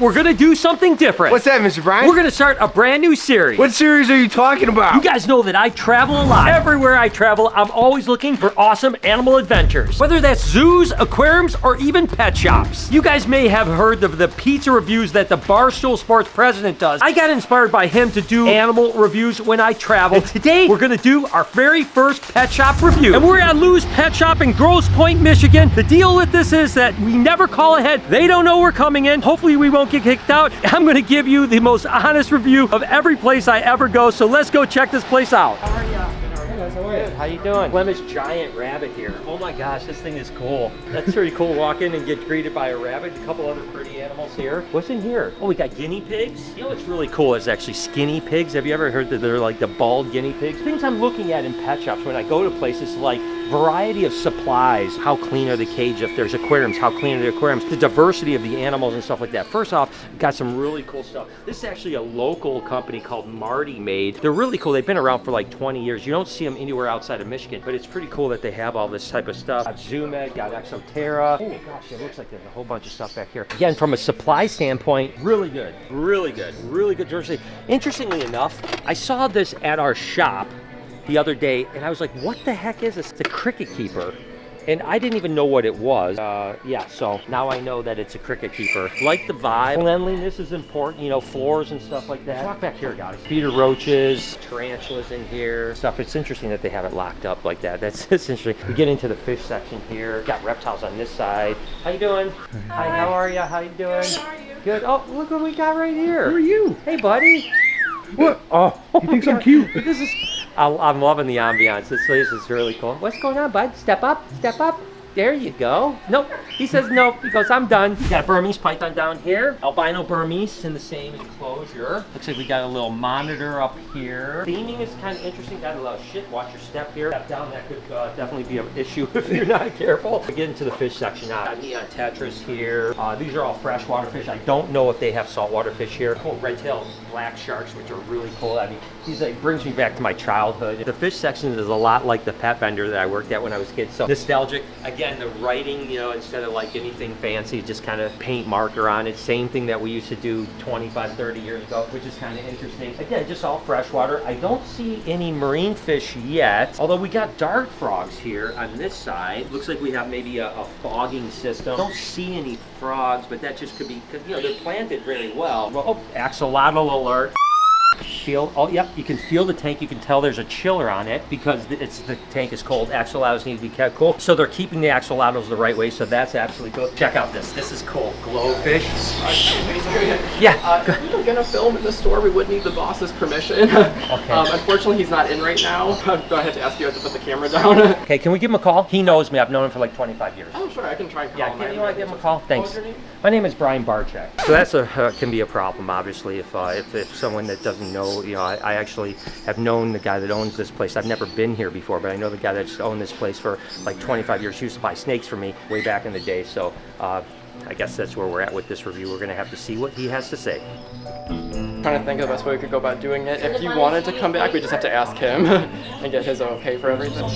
We're gonna do something different. What's that, Mr. Brian? We're gonna start a brand new series. What series are you talking about? You guys know that I travel a lot. Everywhere I travel, I'm always looking for awesome animal adventures. Whether that's zoos, aquariums, or even pet shops. You guys may have heard of the pizza reviews that the Barstool Sports president does. I got inspired by him to do animal reviews when I travel. And today, we're gonna do our very first pet shop review. And we're at Lou's Pet Shop in Grosse Pointe, Michigan. The deal with this is that we never call ahead. They don't know we're coming in. Hopefully we won't get kicked out. I'm gonna give you the most honest review of every place I ever go, so let's go check this place out. How are ya? Good. How you doing? Flemish giant rabbit here. Oh my gosh, this thing is cool. That's pretty cool. Walk in and get greeted by a rabbit. A couple other pretty animals here. What's in here? Oh, we got guinea pigs. You know what's really cool is actually skinny pigs. Have you ever heard that they're like the bald guinea pigs? Things I'm looking at in pet shops when I go to places like variety of supplies. How clean are the cage if there's aquariums? How clean are the aquariums? The diversity of the animals and stuff like that. First off, got some really cool stuff. This is actually a local company called Marty made. They're really cool. They've been around for like 20 years. You don't see them anywhere outside of Michigan, but it's pretty cool that they have all this type of stuff. Got Zoomed, got Exoterra. Oh gosh, it looks like there's a whole bunch of stuff back here. Again, from a supply standpoint, really good, really good, really good diversity. Interestingly enough, I saw this at our shop the other day, and I was like, what the heck is this? It's a cricket keeper. And I didn't even know what it was. Yeah, so now I know that it's a cricket keeper. Like the vibe. Cleanliness is important, you know, floors and stuff like that. Walk back here, guys. Feeder roaches, tarantulas in here, stuff. It's interesting that they have it locked up like that. That's interesting. We get into the fish section here. Got reptiles on this side. How you doing? Hi, how are you? How you doing? Good, how are you? Good. Oh, look what we got right here. Who are you? Hey, buddy. What? Oh, You think I'm cute? This is, I'm loving the ambiance. This place is really cool. What's going on, bud? Step up, step up. There you go. Nope. He says nope. He goes, I'm done. We got a Burmese python down here. Albino Burmese in the same enclosure. Looks like we got a little monitor up here. Theming is kind of interesting. Got a lot of shit. Watch your step here. Step down. That could definitely be an issue if you're not careful. We get into the fish section now. Got neon tetras here. These are all freshwater fish. I don't know if they have saltwater fish here. Cool red-tailed black sharks, which are really cool. I mean, these like brings me back to my childhood. The fish section is a lot like the pet vendor that I worked at when I was a kid. So nostalgic. Again, the writing, you know, instead of like anything fancy, just kind of paint marker on it. Same thing that we used to do 25, 30 years ago, which is kind of interesting. Again, just all freshwater. I don't see any marine fish yet, although we got dart frogs here on this side. Looks like we have maybe a fogging system. Don't see any frogs, but that just could be, because, you know, they're planted really well. Well, oh, axolotl alert. Feel, oh yep, you can feel the tank. You can tell there's a chiller on it because the tank is cold. Axolotls need to be kept cool, so they're keeping the axolotls the right way, so that's absolutely cool. Check out this is cool. Glowfish. Yeah. If we were gonna film in the store, we would need the boss's permission. Okay. Unfortunately, he's not in right now. Do I have to ask you guys to put the camera down? Okay, can we give him a call? He knows me. I've known him for like 25 years. Oh, sure, I can try and call Yeah, him. you want to give him a call? What Thanks. was your name? My name is Brian Barczyk. So that's can be a problem, obviously, if someone that doesn't know, you know, I actually have known the guy that owns this place. I've never been here before, but I know the guy that's owned this place for like 25 years. He used to buy snakes for me way back in the day. So I guess that's where we're at with this review. We're gonna have to see what he has to say. Trying to think of the best way we could go about doing it. If he wanted to come back, we just have to ask him and get his okay for everything.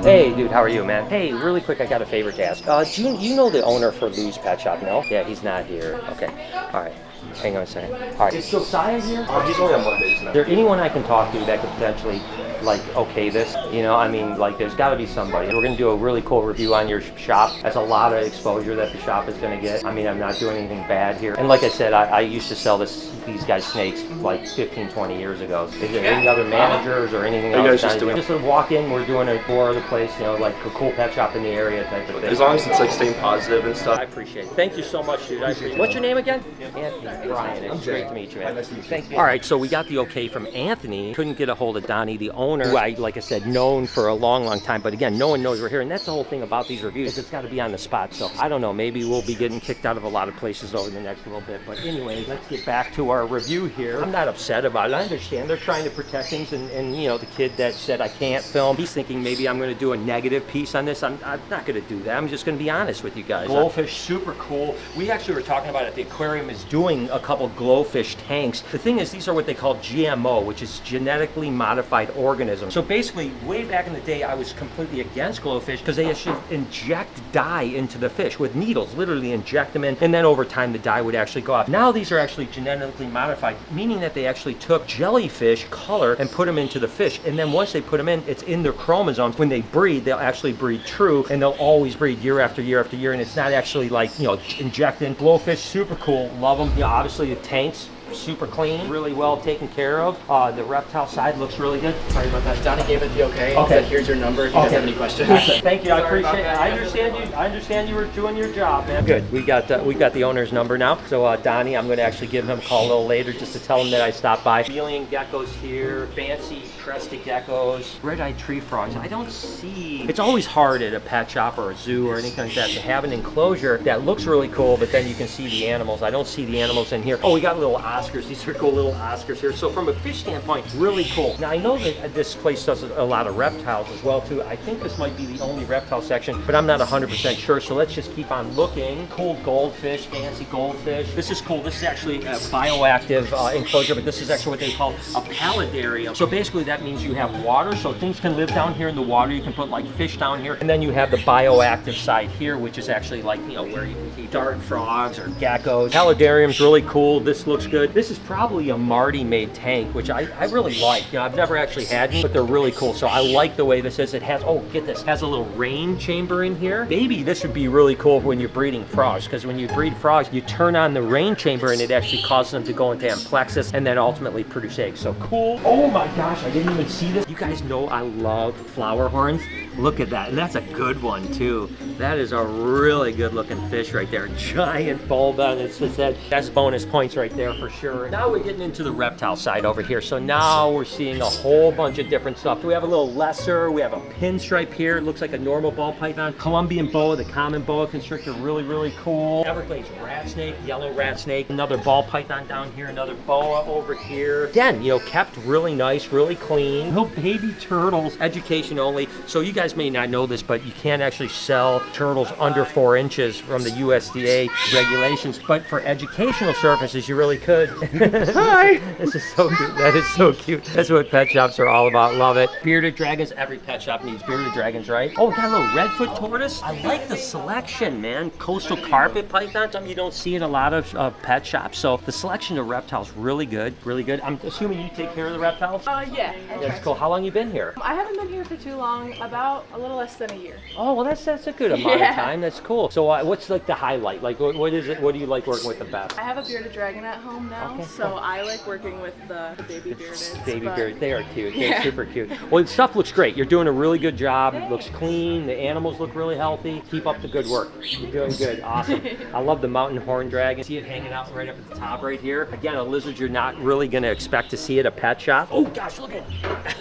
Hey, dude, how are you, man? Hey, really quick, I got a favor to ask. Do you know the owner for Lou's Pet Shop? No? Yeah, he's not here. Okay. All right. Hang on a second. All right. Is Josiah here? He's only on Mondays now. Is there anyone I can talk to that could potentially, like, okay this? You know, I mean, like, there's got to be somebody. We're going to do a really cool review on your shop. That's a lot of exposure that the shop is going to get. I mean, I'm not doing anything bad here. And like I said, I used to sell these guys snakes like 15, 20 years ago. Is there any other managers or anything else? You guys just doing? Just sort of walk in, we're doing a tour of the place, you know, like a cool pet shop in the area type of thing. As long as it's like staying positive and stuff. I appreciate it. Thank you so much, dude. I appreciate it. What's your name again? Anthony. Brian. It's great to meet you, man. Nice to meet you. Thank you. All right, so we got the okay from Anthony. Couldn't get a hold of Donnie, the owner, who I, like I said, known for a long, long time. But again, no one knows we're here. And that's the whole thing about these reviews. It's got to be on the spot. So I don't know. Maybe we'll be getting kicked out of a lot of places over the next little bit. But anyway, let's get back to our review here. I'm not upset about it. I understand they're trying to protect things. And you know, the kid that said I can't film, he's thinking maybe I'm going to do a negative piece on this. I'm not going to do that. I'm just going to be honest with you guys. Goldfish, super cool. We actually were talking about it. The aquarium is doing building a couple glowfish tanks. The thing is, these are what they call GMO, which is genetically modified organisms. So basically, way back in the day, I was completely against glowfish because they actually inject dye into the fish with needles, literally inject them in, and then over time the dye would actually go off. Now these are actually genetically modified, meaning that they actually took jellyfish color and put them into the fish, and then once they put them in, it's in their chromosomes. When they breed, they'll actually breed true, and they'll always breed year after year after year, and it's not actually like, you know, injecting. Glowfish, super cool, love them. You know, obviously the tanks, super clean, really well taken care of. The reptile side looks really good. Sorry about that. Donnie gave it the okay. Okay. He said, here's your number if you guys have any questions. Thank you. I Sorry appreciate it. about that. I understand you were doing your job, man. Good. We got the owner's number now. So Donnie, I'm going to actually give him a call a little later just to tell him that I stopped by. Chameleon geckos here, fancy crested geckos, red-eyed tree frogs. I don't see. It's always hard at a pet shop or a zoo or anything like that to have an enclosure that looks really cool, but then you can see the animals. I don't see the animals in here. Oh, we got little Oscars. These are cool little Oscars here. So from a fish standpoint, really cool. Now I know that this place does a lot of reptiles as well too. I think this might be the only reptile section, but I'm not 100% sure. So let's just keep on looking. Cool goldfish, fancy goldfish. This is cool. This is actually a bioactive enclosure, but this is actually what they call a paludarium. So basically that means you have water, so things can live down here in the water. You can put like fish down here, and then you have the bioactive side here, which is actually like, you know, where you can keep dart frogs or geckos. Paludarium's really cool. This looks good. This is probably a Marty made tank, which I really like. You know, I've never actually had any, but they're really cool. So I like the way this is. It has, oh, get this, has a little rain chamber in here. Maybe this would be really cool when you're breeding frogs, because when you breed frogs, you turn on the rain chamber and it actually causes them to go into amplexus and then ultimately produce eggs. So cool. Oh my gosh, I didn't even see this. You guys know I love flower horns. Look at that, and that's a good one too. That is a really good looking fish right there. Giant bulb on its head. That's bonus points right there for sure. Now we're getting into the reptile side over here. So now we're seeing a whole bunch of different stuff. We have a little lesser, we have a pinstripe here. It looks like a normal ball python. Colombian boa, the common boa constrictor, really, really cool. Everglades rat snake, yellow rat snake. Another ball python down here, another boa over here. Again, you know, kept really nice, really clean. Little baby turtles, education only. So you guys may not know this, but you can't actually sell turtles under 4 inches from the USDA regulations, but for educational purposes you really could. Hi! This is so cute. That is so cute. That's what pet shops are all about. Love it. Bearded dragons. Every pet shop needs bearded dragons, right? Oh, we got a little redfoot tortoise. I like the selection, man. Coastal carpet python, something you don't see in a lot of pet shops. So the selection of reptiles really good, really good. I'm assuming you take care of the reptiles? Yeah. That's cool. How long you been here? I haven't been here for too long, about a little less than a year. Oh, well, that's a good amount of time. That's cool. So what's like the highlight? Like, what is it? What do you like working with the best? I have a bearded dragon at home now, Okay, so cool. I like working with the baby bearded. Baby beard. They are cute. They're super cute. Well, the stuff looks great. You're doing a really good job. It looks clean. The animals look really healthy. Keep up the good work. You're doing good. Awesome. I love the mountain horn dragon. See it hanging out right up at the top right here. Again, a lizard you're not really going to expect to see at a pet shop. Oh gosh, look at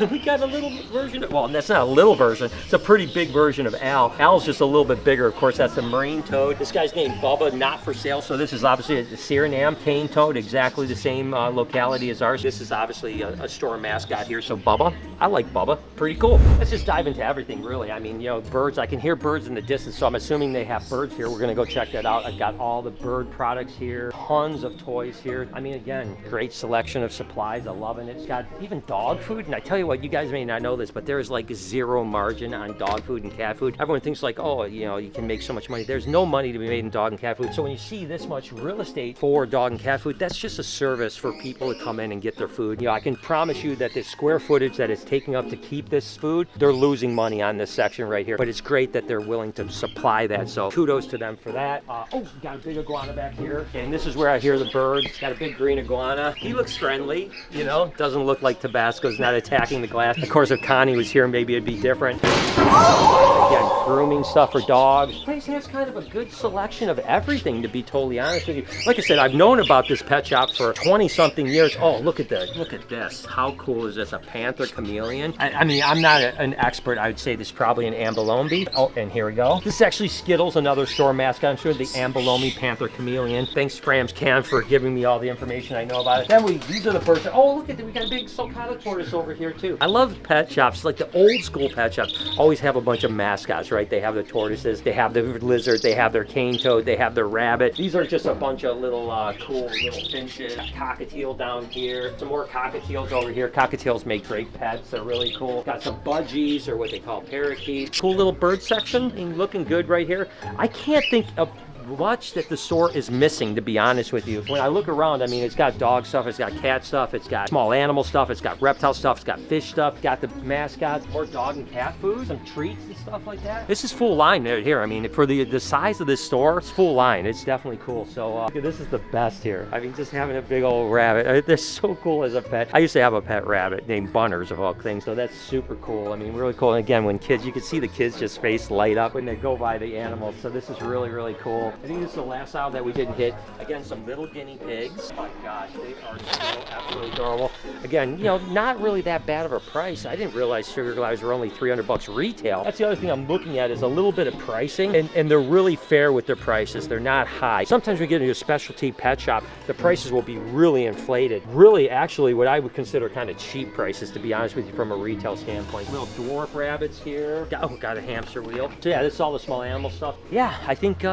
it. We got a little version of, well, that's not a little version. It's a pretty big version of Al. Al's just a little bit bigger. Of course, that's a marine toad. This guy's named Bubba, not for sale. So this is obviously a Suriname cane toad, exactly the same locality as ours. This is obviously a store mascot here. So Bubba, I like Bubba. Pretty cool. Let's just dive into everything, really. I mean, you know, birds. I can hear birds in the distance, so I'm assuming they have birds here. We're gonna go check that out. I've got all the bird products here. Tons of toys here. I mean, again, great selection of supplies. I'm loving it. It's got even dog food. And I tell you what, you guys may not know this, but there is like zero margin on dog food and cat food. Everyone thinks like, oh, you know, you can make so much money. There's no money to be made in dog and cat food. So when you see this much real estate for dog and cat food, that's just a service for people to come in and get their food. You know, I can promise you that the square footage that it's taking up to keep this food, they're losing money on this section right here. But it's great that they're willing to supply that. So kudos to them for that. Oh, got a big iguana back here. Okay, and this is where I hear the birds. Got a big green iguana. He looks friendly, you know, doesn't look like Tabasco's not attacking the glass. Of course, if Connie was here, maybe it'd be different. Again, grooming stuff for dogs. This place has kind of a good selection of everything, to be totally honest with you. Like I said, I've known about this pet shop for 20-something years. Oh, look at that. Look at this. How cool is this? A panther chameleon? I mean, I'm not an expert. I would say this is probably an ambalombi. Oh, and here we go. This is actually Skittles, another store mascot. I'm sure the ambalombi panther chameleon. Thanks, Frams Cam, for giving me all the information I know about it. Then these are the birds. Oh, look at that. We got a big sulcata tortoise over here, too. I love pet shops. Like the old school pet shops always have a bunch of mascots, right? right? They have the tortoises, they have the lizard, they have their cane toad, they have their rabbit. These are just a bunch of little cool little finches. Cockatiel down here, some more cockatiels over here. Cockatiels make great pets, they're really cool. Got some budgies, or what they call parakeets. Cool little bird section, and looking good right here. I can't think of much that the store is missing, to be honest with you. When I look around, I mean, it's got dog stuff, it's got cat stuff, it's got small animal stuff, it's got reptile stuff, it's got fish stuff, got the mascots, more dog and cat food, some treats and stuff like that. This is full line right here. I mean, for the size of this store, it's full line. It's definitely cool. So this is the best here. I mean, just having a big old rabbit. They're so cool as a pet. I used to have a pet rabbit named Bunners, of all things, so that's super cool. I mean, really cool. And again, when kids, you can see the kids' just face light up when they go by the animals. So this is really, really cool. I think this is the last aisle that we didn't hit. Again, some little guinea pigs. Oh my gosh, they are so absolutely adorable. Again, you know, not really that bad of a price. I didn't realize sugar glides were only $300 retail. That's the other thing I'm looking at, is a little bit of pricing, and they're really fair with their prices. They're not high. Sometimes we get into a specialty pet shop, the prices will be really inflated. Really, actually, what I would consider kind of cheap prices, to be honest with you, from a retail standpoint. Little dwarf rabbits here. Oh, got a hamster wheel. So yeah, this is all the small animal stuff. Yeah, I think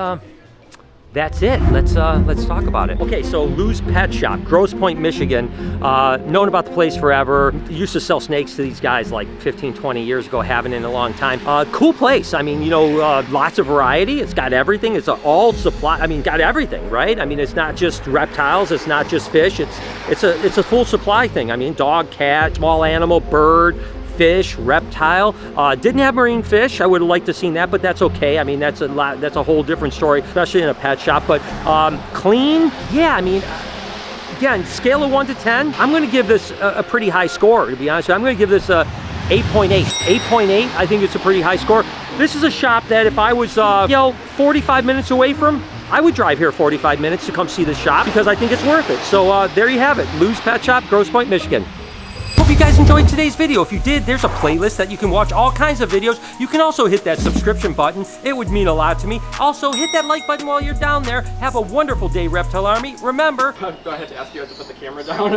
that's it. Let's talk about it. Okay, so Lou's Pet Shop, Grosse Pointe, Michigan. Known about the place forever. Used to sell snakes to these guys like 15, 20 years ago, haven't in a long time. Cool place. I mean, you know, lots of variety. It's got everything. It's all supply. I mean, got everything, right? I mean, it's not just reptiles. It's not just fish. It's a full supply thing. I mean, dog, cat, small animal, bird, fish, reptile. Didn't have marine fish. I would have liked to seen that, but that's okay. I mean, that's a whole different story, especially in a pet shop. But clean, yeah. I mean, again, scale of 1 to 10, I'm going to give this a pretty high score, to be honest with you. I'm going to give this a 8.8. 8.8, I think it's a pretty high score. This is a shop that if I was, 45 minutes away from, I would drive here 45 minutes to come see the shop, because I think it's worth it. So there you have it. Lou's Pet Shop, Grosse Pointe, Michigan. Hope you guys enjoyed today's video. If you did, there's a playlist that you can watch all kinds of videos. You can also hit that subscription button. It would mean a lot to me. Also, hit that like button while you're down there. Have a wonderful day, Reptile Army. Remember... Do I have to ask you guys to put the camera down?